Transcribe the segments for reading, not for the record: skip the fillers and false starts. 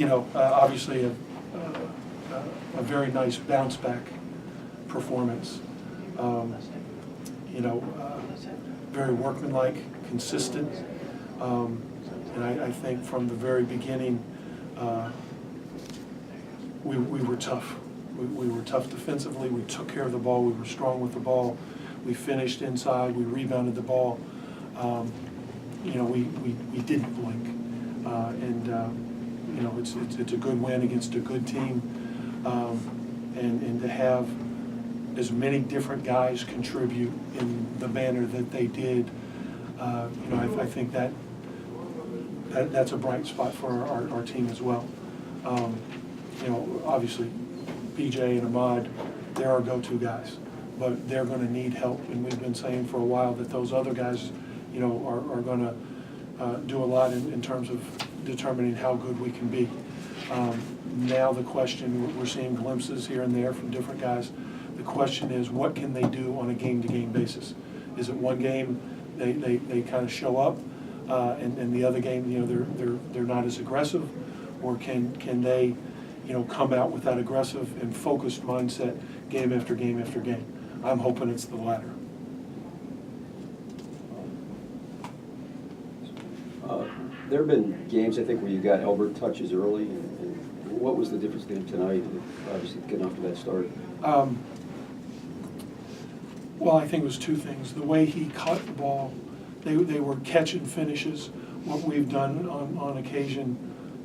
Obviously a very nice bounce back performance. Very workmanlike, consistent, and I think from the very beginning we were tough. We were tough defensively. We took care of the ball. We were strong with the ball. We finished inside. We rebounded the ball. We didn't blink, it's a good win against a good team, and to have as many different guys contribute in the manner that they did, I think that's a bright spot for our team as well. Obviously, PJ and Ahmad, they're our go-to guys, but they're going to need help, and we've been saying for a while that those other guys, are going to do a lot in terms of determining how good we can be. Now the question, we're seeing glimpses here and there from different guys. The question is, what can they do on a game-to-game basis? Is it one game they kind of show up, and the other game, they're not as aggressive, or can they, come out with that aggressive and focused mindset game after game after game? I'm hoping it's the latter. There have been games, I think, where you got Elbert touches early, and what was the difference game tonight, obviously getting off to that start? Well, I think it was two things. The way he caught the ball, they were catch and finishes. What we've done on occasion,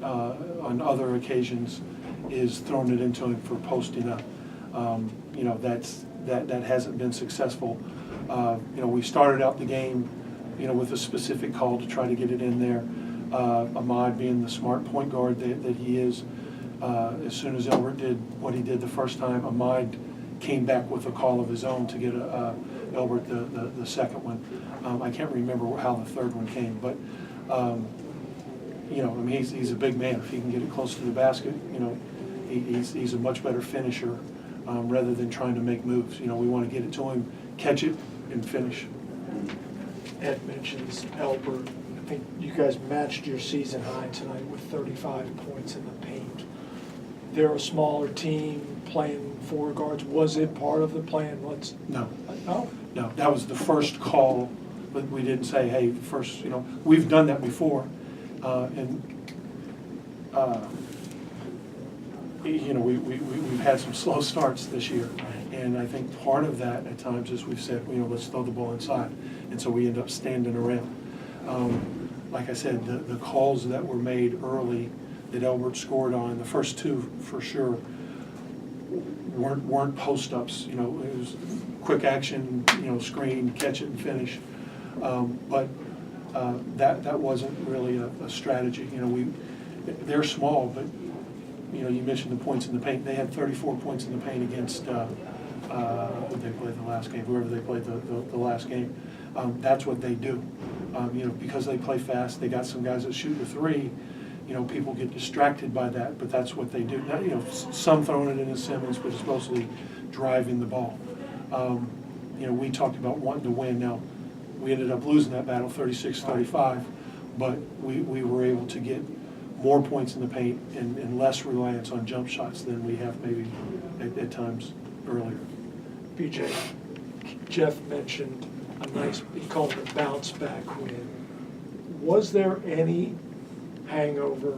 on other occasions, is thrown it into him for posting up. That hasn't been successful. We started out the game, with a specific call to try to get it in there. Ahmad, being the smart point guard that he is, as soon as Elbert did what he did the first time, Ahmad came back with a call of his own to get Elbert the second one. I can't remember how the third one came, but he's a big man. If he can get it close to the basket, he's a much better finisher rather than trying to make moves. We want to get it to him, catch it, and finish. Ed mentions Elbert. I think you guys matched your season high tonight with 35 points in the paint. They're a smaller team playing four guards. Was it part of the plan? No. No? No, that was the first call, but we didn't say, hey, first, we've done that before. We've had some slow starts this year. And I think part of that at times is we've said, let's throw the ball inside. And so we end up standing around. Like I said, the calls that were made early that Elbert scored on, the first two for sure, weren't post-ups. It was quick action, screen, catch it and finish. But that wasn't really a strategy. They're small, but you mentioned the points in the paint. They had 34 points in the paint against who they played the last game, whoever they played the last game. That's what they do. Because they play fast, they got some guys that shoot the three. People get distracted by that, but that's what they do. Now, some throwing it into Simmons, but it's mostly driving the ball. We talked about wanting to win. Now, we ended up losing that battle 36-35, but we were able to get more points in the paint and less reliance on jump shots than we have maybe at times earlier. BJ, Jeff mentioned a nice, he called it a bounce back win. Was there any hangover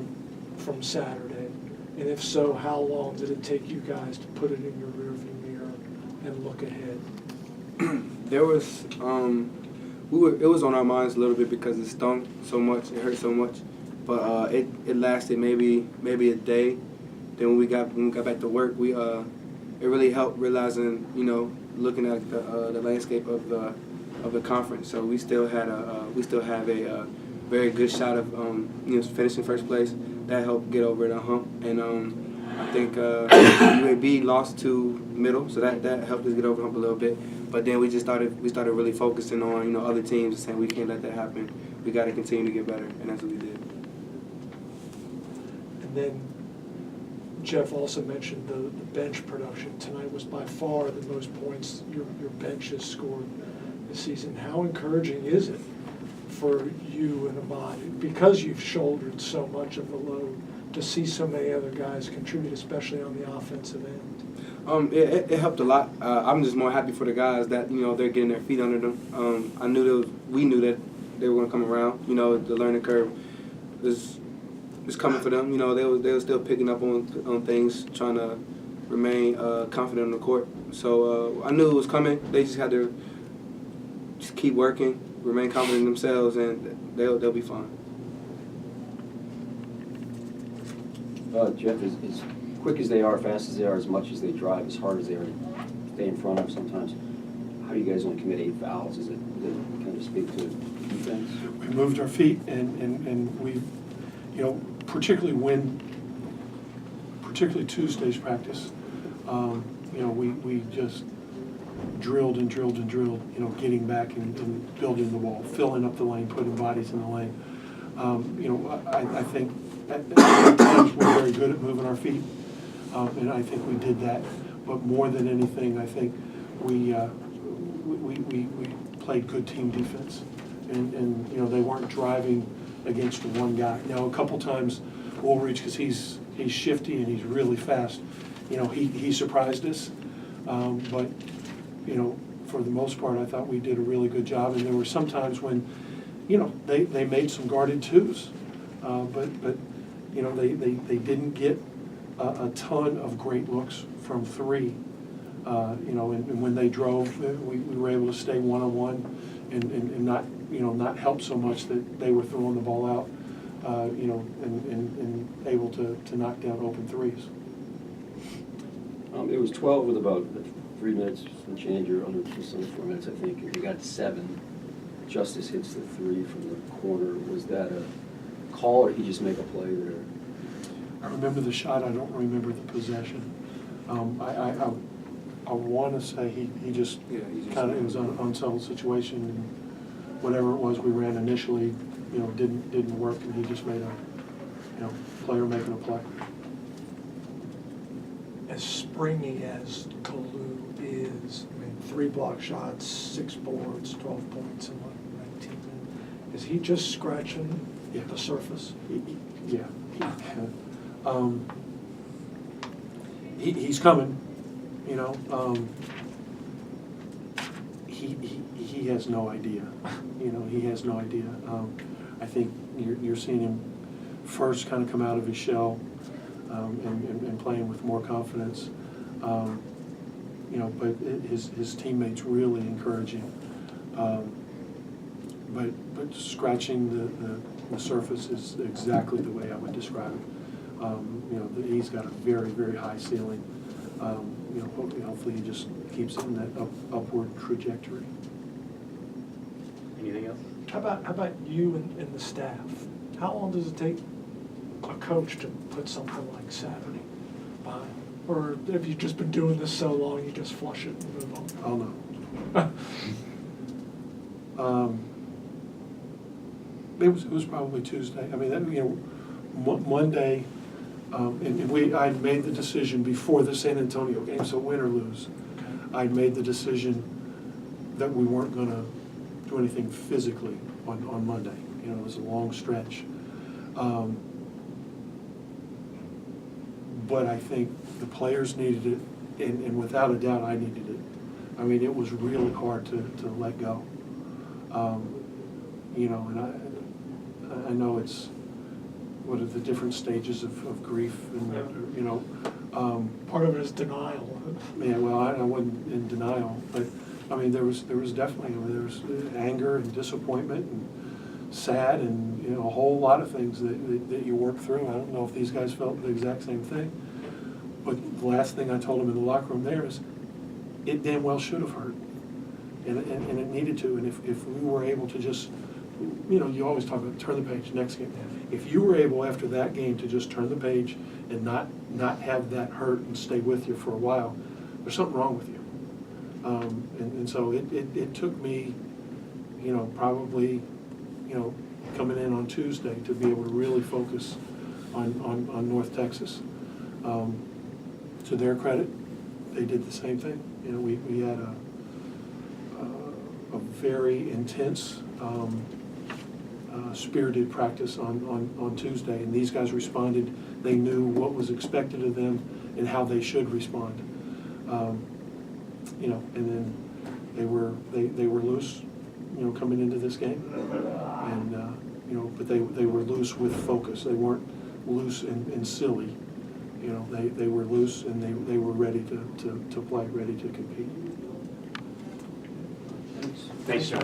from Saturday? And if so, how long did it take you guys to put it in your rearview mirror and look ahead? There was, it was on our minds a little bit because it stung so much, it hurt so much. But it lasted maybe a day. Then when we got back to work, it really helped realizing, looking at the landscape of the conference. So we still have a very good shot of finishing first place. That helped get over the hump. And I think UAB lost to middle, so that helped us get over the hump a little bit. But then we started really focusing on other teams and saying we can't let that happen. We got to continue to get better, and that's what we did. And then Jeff also mentioned the bench production. Tonight was by far the most points your bench has scored this season. How encouraging is it for you and Ahmad, because you've shouldered so much of the load to see so many other guys contribute, especially on the offensive end? It helped a lot. I'm just more happy for the guys that they're getting their feet under them. We knew that they were going to come around. The learning curve is coming for them. They were still picking up on things, trying to remain confident on the court. So I knew it was coming. They just had to just keep working, remain confident in themselves, and they'll be fine. Jeff, as quick as they are, fast as they are, as much as they drive, as hard as they are to stay in front of sometimes, how do you guys only commit 8 fouls? Does it kind of speak to defense? We moved our feet, and we, particularly Tuesday's practice, we just drilled and drilled and drilled, getting back and building the wall, filling up the lane, putting bodies in the lane. I think at times we're very good at moving our feet, and I think we did that. But more than anything, I think we played good team defense, and they weren't driving against one guy. Now a couple times, Woolridge, because he's shifty and he's really fast, he surprised us. But for the most part, I thought we did a really good job. And there were some times when, they made some guarded twos, but they didn't get a ton of great looks from three. And when they drove, we were able to stay one-on-one and not help so much that they were throwing the ball out, and able to knock down open threes. It was 12 with about 3 minutes and change, or just under 4 minutes, I think. And you got to 7. Justice hits the 3 from the corner. Was that a call, or did he just make a play there? I remember the shot. I don't remember the possession. I want to say he just kind of, it was an unsettled situation, and whatever it was we ran initially, didn't work, and he just made a player making a play. As springy as Kalu is, 3 block shots, 6 boards, 12 points in 19 minutes. Is he just scratching the surface? Yeah. He's coming. He has no idea. He has no idea. I think you're seeing him first kind of come out of his shell. And playing with more confidence, but his teammates really encouraging. But scratching the surface is exactly the way I would describe it. He's got a very, very high ceiling. Hopefully he just keeps it in that upward trajectory. Anything else? How about you and the staff? How long does it take a coach to put something like Saturday behind? Or have you just been doing this so long you just flush it and move on? Oh, no. It was probably Tuesday. Monday, and I had made the decision before the San Antonio game, so win or lose. Okay. I'd made the decision that we weren't going to do anything physically on Monday. It was a long stretch. But I think the players needed it, and without a doubt, I needed it. It was really hard to let go. And I know it's, what are the different stages of grief, and part of it is denial. Yeah, well, I wasn't in denial, but there was definitely there was anger and disappointment and sad and a whole lot of things that you work through. I don't know if these guys felt the exact same thing, but the last thing I told them in the locker room there is, it damn well should have hurt, and it needed to. And if we were able to just, you always talk about turn the page, next game. If you were able after that game to just turn the page and not have that hurt and stay with you for a while, there's something wrong with you. And so it took me, probably, coming in on Tuesday to be able to really focus on North Texas. To their credit, they did the same thing. We had a very intense spirited practice on Tuesday, and these guys responded. They knew what was expected of them and how they should respond. You know, and then they were loose, you know, coming into this game, and you know, but they were loose with focus. They weren't loose and silly. You know, they were loose and they were ready to play, ready to compete. Thanks, John.